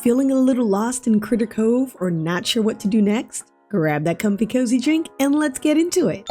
Feeling a little lost in Critter Cove or not sure what to do next? Grab that comfy cozy drink and let's get into it.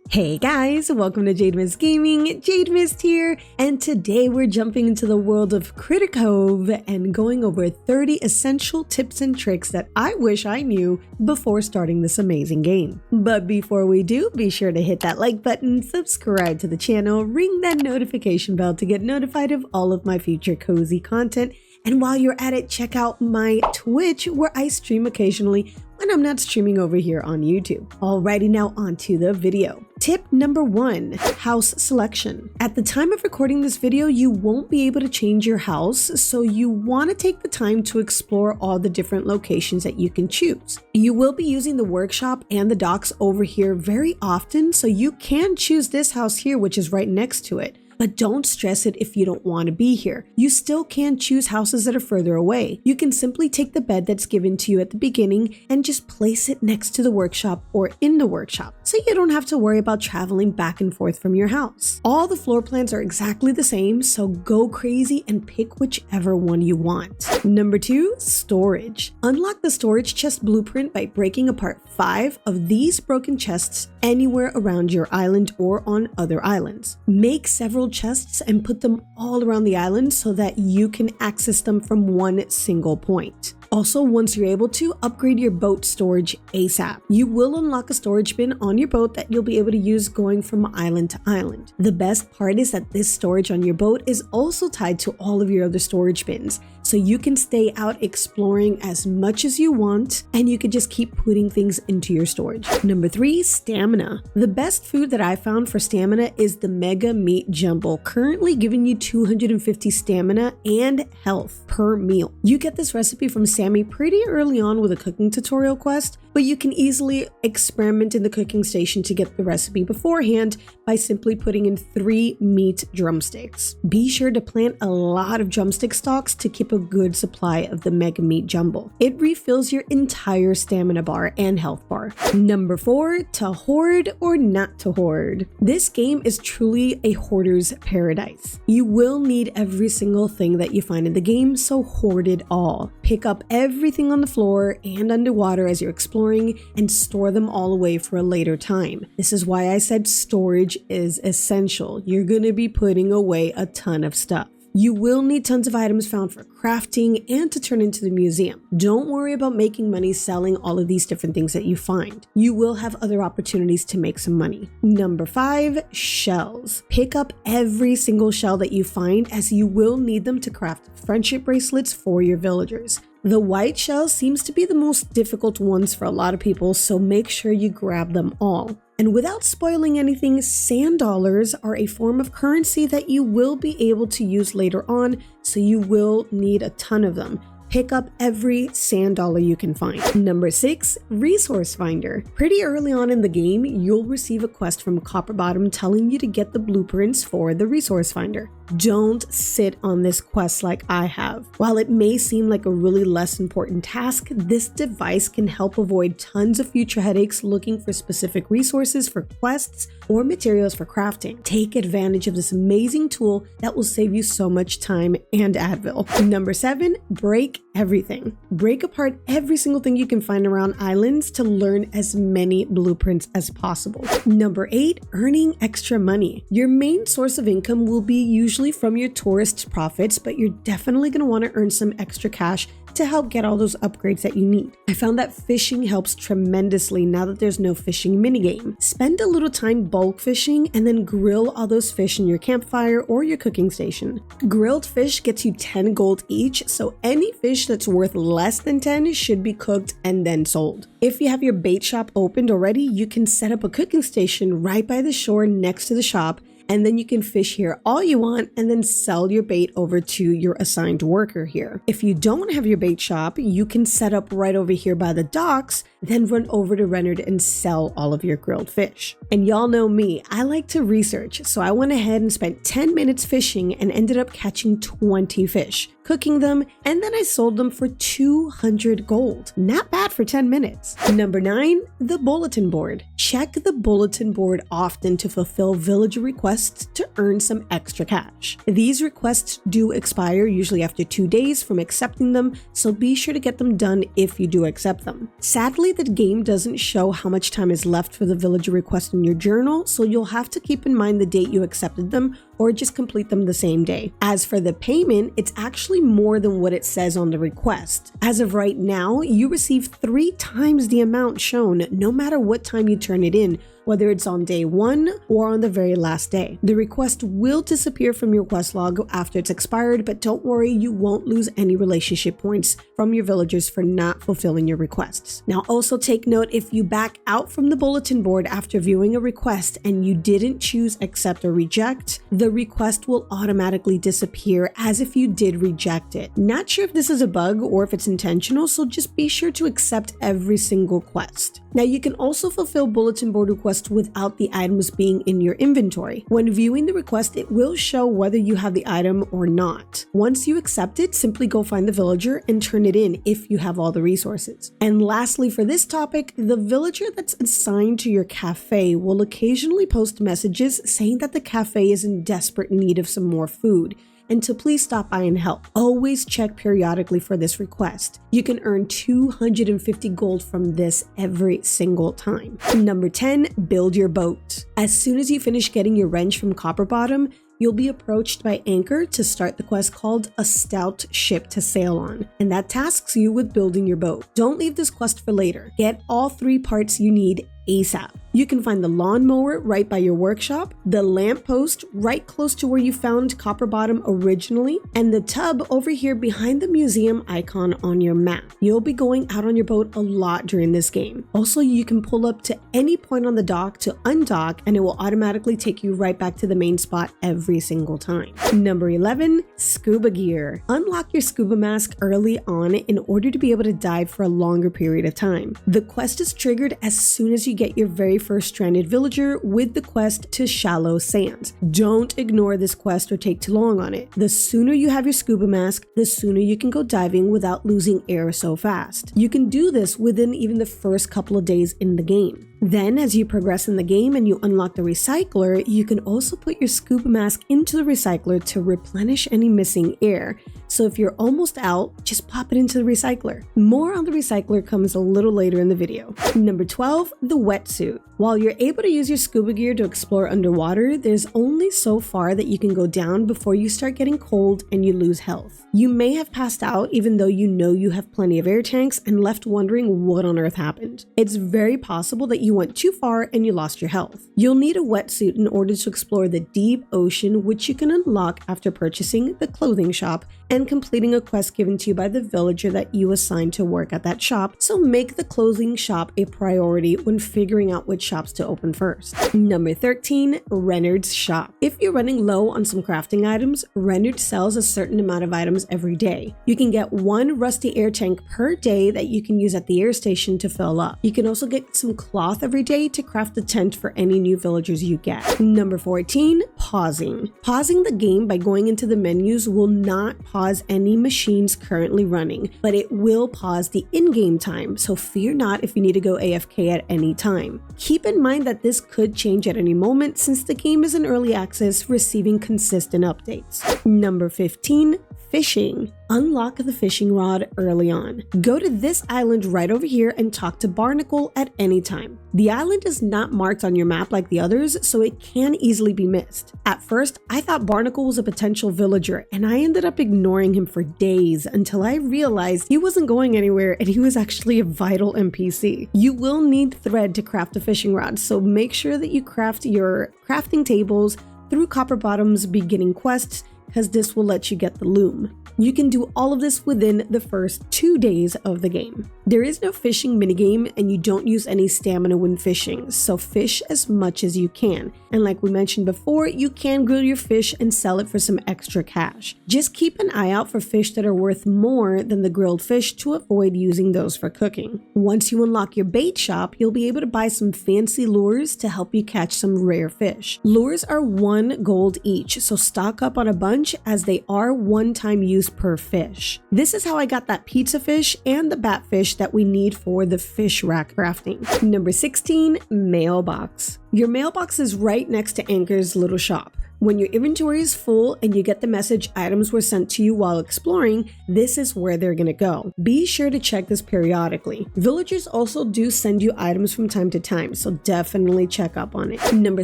Hey guys, welcome to Jade Mist Gaming. Jade Mist here, and today we're jumping into the world of Critter Cove and going over 30 essential tips and tricks that I wish I knew before starting this amazing game. But before we do, be sure to hit that like button, subscribe to the channel, ring that notification bell to get notified of all of my future cozy content. And while you're at it, check out my Twitch where I stream occasionally when I'm not streaming over here on YouTube. Alrighty, now onto the video. Tip number 1, house selection. At the time of recording this video, you won't be able to change your house, so you want to take the time to explore all the different locations that you can choose. You will be using the workshop and the docks over here very often, so you can choose this house here, which is right next to it. But don't stress it if you don't want to be here. You still can choose houses that are further away. You can simply take the bed that's given to you at the beginning and just place it next to the workshop or in the workshop, so you don't have to worry about traveling back and forth from your house. All the floor plans are exactly the same, so go crazy and pick whichever one you want. Number 2, storage. Unlock the storage chest blueprint by breaking apart 5 of these broken chests anywhere around your island or on other islands. Make several chests and put them all around the island so that you can access them from one single point. Also, once you're able to, upgrade your boat storage ASAP. You will unlock a storage bin on your boat that you'll be able to use going from island to island. The best part is that this storage on your boat is also tied to all of your other storage bins, so you can stay out exploring as much as you want, and you can just keep putting things into your storage. Number 3, stamina. The best food that I found for stamina is the Mega Meat Jumble, currently giving you 250 stamina and health per meal. You get this recipe from Sammy pretty early on with a cooking tutorial quest, but you can easily experiment in the cooking station to get the recipe beforehand by simply putting in 3 meat drumsticks. Be sure to plant a lot of drumstick stalks to keep a good supply of the Mega Meat Jumble. It refills your entire stamina bar and health bar. Number 4, to hoard or not to hoard. This game is truly a hoarder's paradise. You will need every single thing that you find in the game, so hoard it all. Pick up everything on the floor and underwater as you're exploring and store them all away for a later time. This is why I said storage is essential. You're going to be putting away a ton of stuff. You will need tons of items found for crafting and to turn into the museum. Don't worry about making money selling all of these different things that you find. You will have other opportunities to make some money. Number 5, shells. Pick up every single shell that you find, as you will need them to craft friendship bracelets for your villagers. The white shell seems to be the most difficult ones for a lot of people, so make sure you grab them all. And without spoiling anything, sand dollars are a form of currency that you will be able to use later on, so you will need a ton of them. Pick up every sand dollar you can find. Number 6, resource finder. Pretty early on in the game, you'll receive a quest from Copperbottom telling you to get the blueprints for the resource finder. Don't sit on this quest like I have. While it may seem like a really less important task, this device can help avoid tons of future headaches looking for specific resources for quests or materials for crafting. Take advantage of this amazing tool that will save you so much time and Advil. Number 7, break everything. Break apart every single thing you can find around islands to learn as many blueprints as possible. Number 8, earning extra money. Your main source of income will be usually from your tourist profits, but you're definitely going to want to earn some extra cash to help get all those upgrades that you need. I found that fishing helps tremendously now that there's no fishing minigame. Spend a little time bulk fishing and then grill all those fish in your campfire or your cooking station. Grilled fish gets you 10 gold each, so any fish that's worth less than 10 should be cooked and then sold. If you have your bait shop opened already, you can set up a cooking station right by the shore next to the shop, and then you can fish here all you want and then sell your bait over to your assigned worker here. If you don't have your bait shop, you can set up right over here by the docks, then run over to Renard and sell all of your grilled fish. And y'all know me, I like to research, so I went ahead and spent 10 minutes fishing and ended up catching 20 fish, cooking them, and then I sold them for 200 gold. Not bad for 10 minutes. Number 9, the bulletin board. Check the bulletin board often to fulfill villager requests requests to earn some extra cash. These requests do expire usually after 2 days from accepting them, so be sure to get them done if you do accept them. Sadly, the game doesn't show how much time is left for the villager request in your journal, so you'll have to keep in mind the date you accepted them or just complete them the same day. As for the payment, it's actually more than what it says on the request. As of right now, you receive 3 times the amount shown no matter what time you turn it in, whether it's on day 1 or on the very last day. The request will disappear from your quest log after it's expired, but don't worry, you won't lose any relationship points from your villagers for not fulfilling your requests. Now also take note, if you back out from the bulletin board after viewing a request and you didn't choose accept or reject, the request will automatically disappear as if you did reject it. Not sure if this is a bug or if it's intentional, so just be sure to accept every single quest. Now you can also fulfill bulletin board requests without the items being in your inventory. When viewing the request, it will show whether you have the item or not. Once you accept it, simply go find the villager and turn it in if you have all the resources. And lastly, for this topic, the villager that's assigned to your cafe will occasionally post messages saying that the cafe is in desperate need of some more food and to please stop by and help. Always check periodically for this request. You can earn 250 gold from this every single time. Number 10, build your boat. As soon as you finish getting your wrench from Copper Bottom, you'll be approached by Anchor to start the quest called A Stout Ship to Sail On, and that tasks you with building your boat. Don't leave this quest for later. Get all 3 parts you need ASAP. You can find the lawnmower right by your workshop, the lamppost right close to where you found Copper Bottom originally, and the tub over here behind the museum icon on your map. You'll be going out on your boat a lot during this game. Also, you can pull up to any point on the dock to undock and it will automatically take you right back to the main spot every single time. Number 11, scuba gear. Unlock your scuba mask early on in order to be able to dive for a longer period of time. The quest is triggered as soon as you get your very first stranded villager with the quest to Shallow Sands. Don't ignore this quest or take too long on it. The sooner you have your scuba mask, the sooner you can go diving without losing air so fast. You can do this within even the first couple of days in the game. Then, as you progress in the game and you unlock the recycler, you can also put your scuba mask into the recycler to replenish any missing air. So if you're almost out, just pop it into the recycler. More on the recycler comes a little later in the video. Number 12, the wetsuit. While you're able to use your scuba gear to explore underwater, there's only so far that you can go down before you start getting cold and you lose health. You may have passed out even though you know you have plenty of air tanks and left wondering what on earth happened. It's very possible that you went too far and you lost your health. You'll need a wetsuit in order to explore the deep ocean, which you can unlock after purchasing the clothing shop and completing a quest given to you by the villager that you assigned to work at that shop, so make the clothing shop a priority when figuring out which shops to open first. Number 13, Renard's shop. If you're running low on some crafting items, Renard sells a certain amount of items every day. You can get 1 rusty air tank per day that you can use at the air station to fill up. You can also get some cloth every day to craft a tent for any new villagers you get. Number 14, pausing. Pausing the game by going into the menus will not pause any machines currently running, but it will pause the in-game time, so fear not if you need to go AFK at any time. Keep in mind that this could change at any moment since the game is in early access, receiving consistent updates. Number 15, fishing. Unlock the fishing rod early on. Go to this island right over here and talk to Barnacle at any time. The island is not marked on your map like the others, so it can easily be missed. At first, I thought Barnacle was a potential villager, and I ended up ignoring him for days until I realized he wasn't going anywhere and he was actually a vital NPC. You will need thread to craft a fishing rod, so make sure that you craft your crafting tables through Copper Bottom's beginning quests, because this will let you get the loom. You can do all of this within the first 2 days of the game. There is no fishing minigame and you don't use any stamina when fishing, so fish as much as you can. And like we mentioned before, you can grill your fish and sell it for some extra cash. Just keep an eye out for fish that are worth more than the grilled fish to avoid using those for cooking. Once you unlock your bait shop, you'll be able to buy some fancy lures to help you catch some rare fish. Lures are 1 gold each, so stock up on a bunch as they are one-time use per fish. This is how I got that pizza fish and the bat fish that we need for the fish rack crafting. Number 16, mailbox. Your mailbox is right next to Anchor's little shop. When your inventory is full and you get the message items were sent to you while exploring, this is where they're gonna go. Be sure to check this periodically. Villagers also do send you items from time to time, so definitely check up on it. Number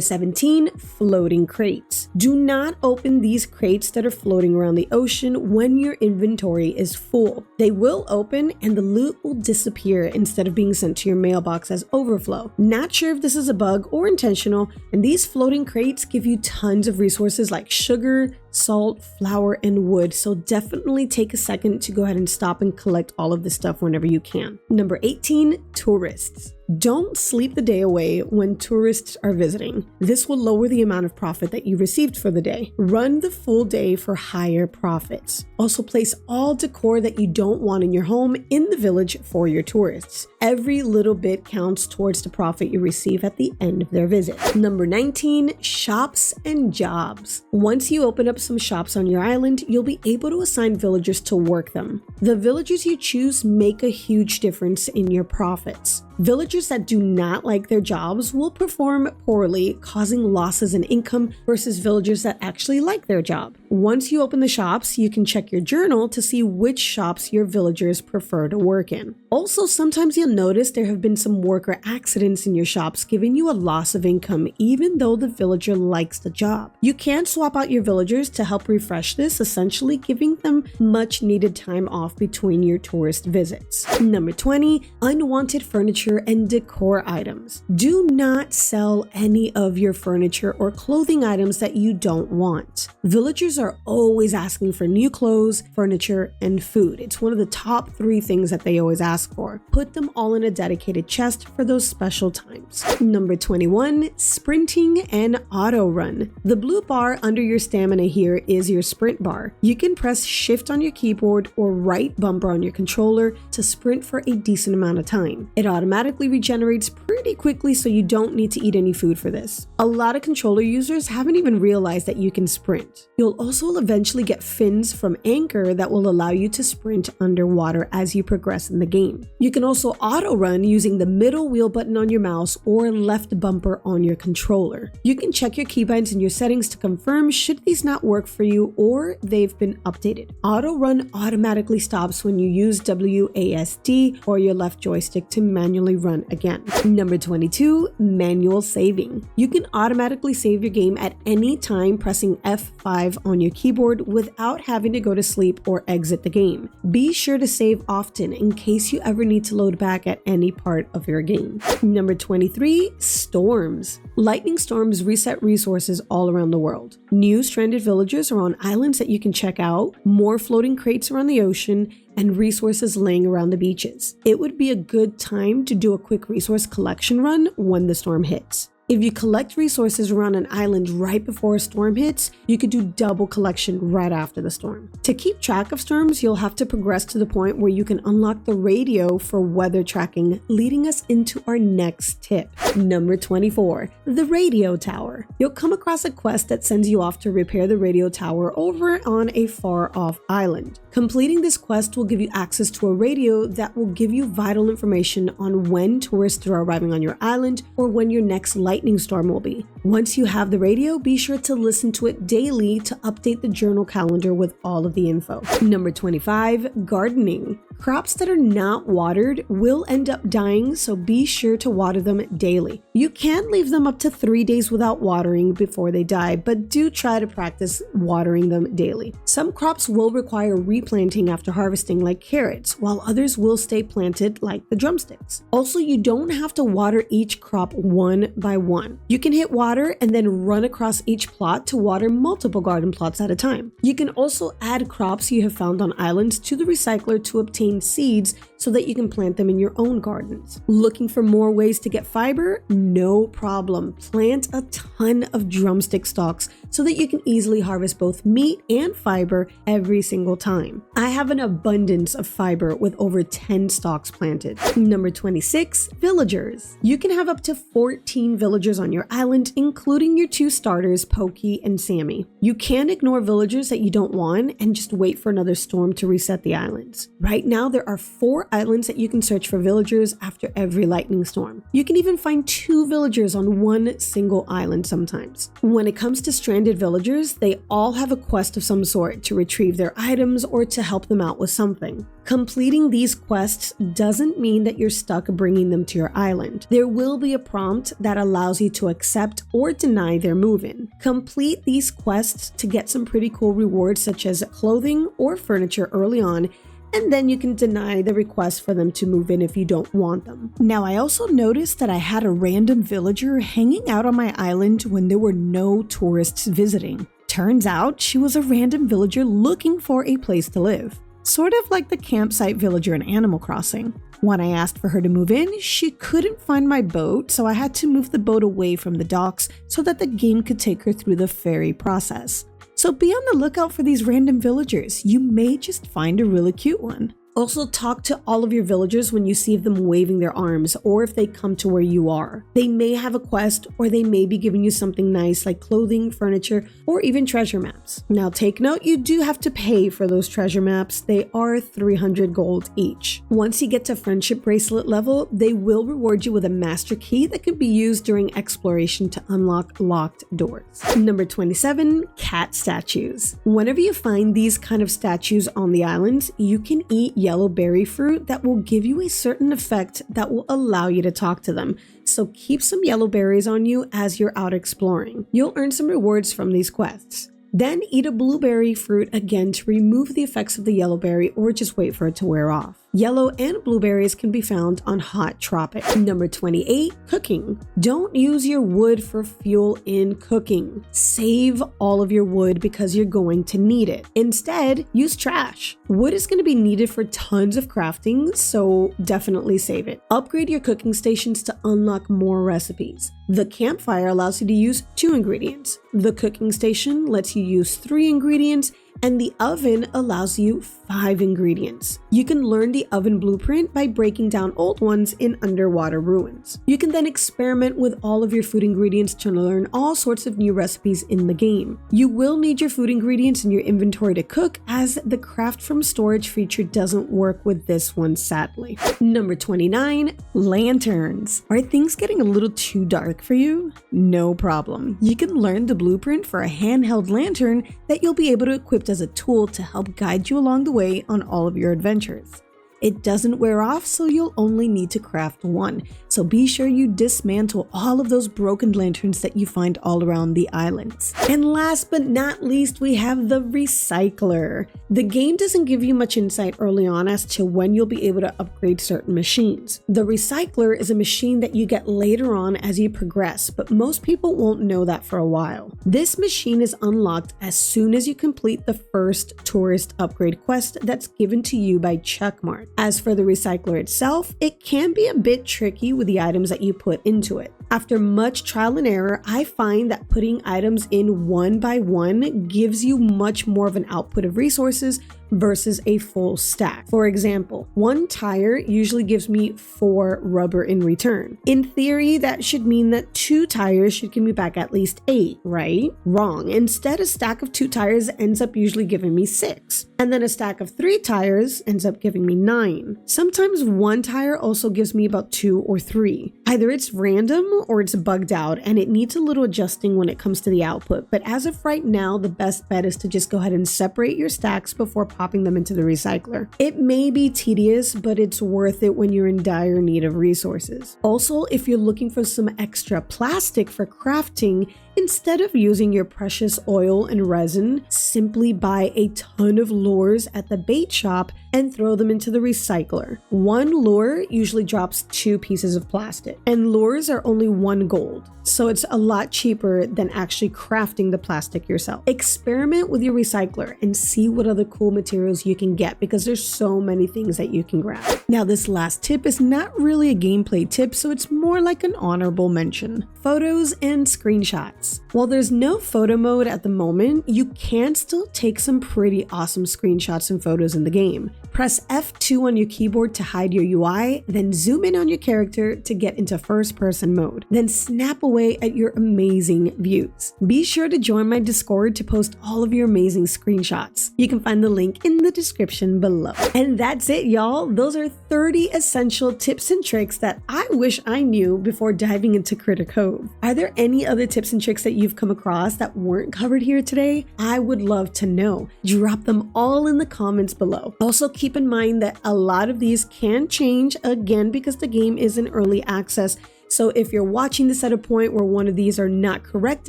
17, floating crates. Do not open these crates that are floating around the ocean when your inventory is full. They will open and the loot will disappear instead of being sent to your mailbox as overflow. Not sure if this is a bug or intentional, and these floating crates give you tons of resources like sugar, salt, flour, and wood, so definitely take a second to go ahead and stop and collect all of this stuff whenever you can. Number 18, tourists. Don't sleep the day away when tourists are visiting. This will lower the amount of profit that you received for the day. Run the full day for higher profits. Also place all decor that you don't want in your home in the village for your tourists. Every little bit counts towards the profit you receive at the end of their visit. Number 19, shops and jobs. Once you open up some shops on your island, you'll be able to assign villagers to work them. The villagers you choose make a huge difference in your profits. Villagers that do not like their jobs will perform poorly, causing losses in income versus villagers that actually like their job. Once you open the shops, you can check your journal to see which shops your villagers prefer to work in. Also, sometimes you'll notice there have been some worker accidents in your shops, giving you a loss of income even though the villager likes the job. You can swap out your villagers to help refresh this, essentially giving them much needed time off between your tourist visits. Number 20, unwanted furniture and decor items. Do not sell any of your furniture or clothing items that you don't want. Villagers are always asking for new clothes, furniture, and food. It's one of the top 3 things that they always ask for. Put them all in a dedicated chest for those special times. Number 21, sprinting and auto run. The blue bar under your stamina here is your sprint bar. You can press shift on your keyboard or right bumper on your controller to sprint for a decent amount of time. It automatically regenerates pretty quickly, so you don't need to eat any food for this. A lot of controller users haven't even realized that you can sprint. You'll also eventually get fins from Anchor that will allow you to sprint underwater as you progress in the game. You can also auto run using the middle wheel button on your mouse or left bumper on your controller. You can check your keybinds in your settings to confirm should these not work for you or they've been updated. Auto run automatically stops when you use WASD or your left joystick to manually run again. Number 22, manual saving. You can automatically save your game at any time pressing F5 on your keyboard without having to go to sleep or exit the game. Be sure to save often in case you ever need to load back at any part of your game. Number 23, storms. Lightning storms reset resources all around the world. New stranded villagers are on islands that you can check out, more floating crates around the ocean, and resources laying around the beaches. It would be a good time to do a quick resource collection run when the storm hits. If you collect resources around an island right before a storm hits, you could do double collection right after the storm. To keep track of storms, you'll have to progress to the point where you can unlock the radio for weather tracking, leading us into our next tip. Number 24, the radio tower. You'll come across a quest that sends you off to repair the radio tower over on a far off island. Completing this quest will give you access to a radio that will give you vital information on when tourists are arriving on your island or when your next lightning storm will be. Once you have the radio, be sure to listen to it daily to update the journal calendar with all of the info. Number 25, gardening. Crops that are not watered will end up dying, so be sure to water them daily. You can leave them up to 3 days without watering before they die, but do try to practice watering them daily. Some crops will require replanting after harvesting, like carrots, while others will stay planted, like the drumsticks. Also, you don't have to water each crop one by one. You can hit water and then run across each plot to water multiple garden plots at a time. You can also add crops you have found on islands to the recycler to obtain seeds so that you can plant them in your own gardens. Looking for more ways to get fiber? No problem. Plant a ton of drumstick stalks so that you can easily harvest both meat and fiber every single time. I have an abundance of fiber with over 10 stalks planted. Number 26, villagers. You can have up to 14 villagers on your island, including your 2 starters, Pokey and Sammy. You can ignore villagers that you don't want and just wait for another storm to reset the islands. Right now, now there are 4 islands that you can search for villagers after every lightning storm. You can even find 2 villagers on one single island sometimes. When it comes to stranded villagers, they all have a quest of some sort to retrieve their items or to help them out with something. Completing these quests doesn't mean that you're stuck bringing them to your island. There will be a prompt that allows you to accept or deny their move-in. Complete these quests to get some pretty cool rewards such as clothing or furniture early on, and then you can deny the request for them to move in if you don't want them. Now, I also noticed that I had a random villager hanging out on my island when there were no tourists visiting. Turns out she was a random villager looking for a place to live. Sort of like the campsite villager in Animal Crossing. When I asked for her to move in, she couldn't find my boat, so I had to move the boat away from the docks so that the game could take her through the ferry process. So be on the lookout for these random villagers. You may just find a really cute one. Also, talk to all of your villagers when you see them waving their arms or if they come to where you are. They may have a quest or they may be giving you something nice like clothing, furniture, or even treasure maps. Now take note, you do have to pay for those treasure maps. They are 300 gold each. Once you get to friendship bracelet level, they will reward you with a master key that can be used during exploration to unlock locked doors. Number 27, cat statues. Whenever you find these kind of statues on the islands, you can eat yellow berry fruit that will give you a certain effect that will allow you to talk to them. So keep some yellow berries on you as you're out exploring. You'll earn some rewards from these quests. Then eat a blueberry fruit again to remove the effects of the yellow berry or just wait for it to wear off. Yellow and blueberries can be found on Hot Tropic. Number 28, cooking. Don't use your wood for fuel in cooking. Save all of your wood because you're going to need it. Instead, use trash. Wood is going to be needed for tons of crafting, so definitely save it. Upgrade your cooking stations to unlock more recipes. The campfire allows you to use 2 ingredients. The cooking station lets you use 3 ingredients, and the oven allows you 5 ingredients. You can learn the oven blueprint by breaking down old ones in underwater ruins. You can then experiment with all of your food ingredients to learn all sorts of new recipes in the game. You will need your food ingredients in your inventory to cook, as the craft from storage feature doesn't work with this one, sadly. Number 29, lanterns. Are things getting a little too dark for you? No problem. You can learn the blueprint for a handheld lantern that you'll be able to equip as a tool to help guide you along the way on all of your adventures. It doesn't wear off, so you'll only need to craft 1. So be sure you dismantle all of those broken lanterns that you find all around the islands. And last but not least, we have the recycler. The game doesn't give you much insight early on as to when you'll be able to upgrade certain machines. The recycler is a machine that you get later on as you progress, but most people won't know that for a while. This machine is unlocked as soon as you complete the first tourist upgrade quest that's given to you by Checkmark. As for the recycler itself, it can be a bit tricky with the items that you put into it. After much trial and error, I find that putting items in one by one gives you much more of an output of resources versus a full stack. For example, 1 tire usually gives me 4 rubber in return. In theory, that should mean that 2 tires should give me back at least 8, right? Wrong. Instead, a stack of 2 tires ends up usually giving me 6. And then a stack of 3 tires ends up giving me 9. Sometimes 1 tire also gives me about 2 or 3. Either it's random or it's bugged out, and it needs a little adjusting when it comes to the output. But as of right now, the best bet is to just go ahead and separate your stacks before popping them into the recycler. It may be tedious, but it's worth it when you're in dire need of resources. Also, if you're looking for some extra plastic for crafting, instead of using your precious oil and resin, simply buy a ton of lures at the bait shop and throw them into the recycler. 1 lure usually drops 2 pieces of plastic, and lures are only 1 gold, so it's a lot cheaper than actually crafting the plastic yourself. Experiment with your recycler and see what other cool materials you can get, because there's so many things that you can grab. Now, this last tip is not really a gameplay tip, so it's more like an honorable mention. Photos and screenshots. While there's no photo mode at the moment, you can still take some pretty awesome screenshots and photos in the game. Press F2 on your keyboard to hide your UI, then zoom in on your character to get into first-person mode. mode, then snap away at your amazing views. Be sure to join my Discord to post all of your amazing screenshots. You can find the link in the description below. And that's it, y'all. Those are 30 essential tips and tricks that I wish I knew before diving into Critter Cove. Are there any other tips and tricks that you've come across that weren't covered here today? I would love to know. Drop them all in the comments below. Also, keep in mind that a lot of these can change again because the game is in early access. So if you're watching this at a point where one of these are not correct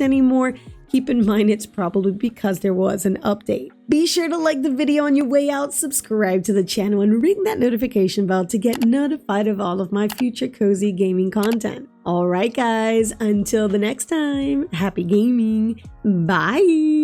anymore, keep in mind it's probably because there was an update. Be sure to like the video on your way out, subscribe to the channel, and ring that notification bell to get notified of all of my future cozy gaming content. Alright guys, until the next time, happy gaming, bye!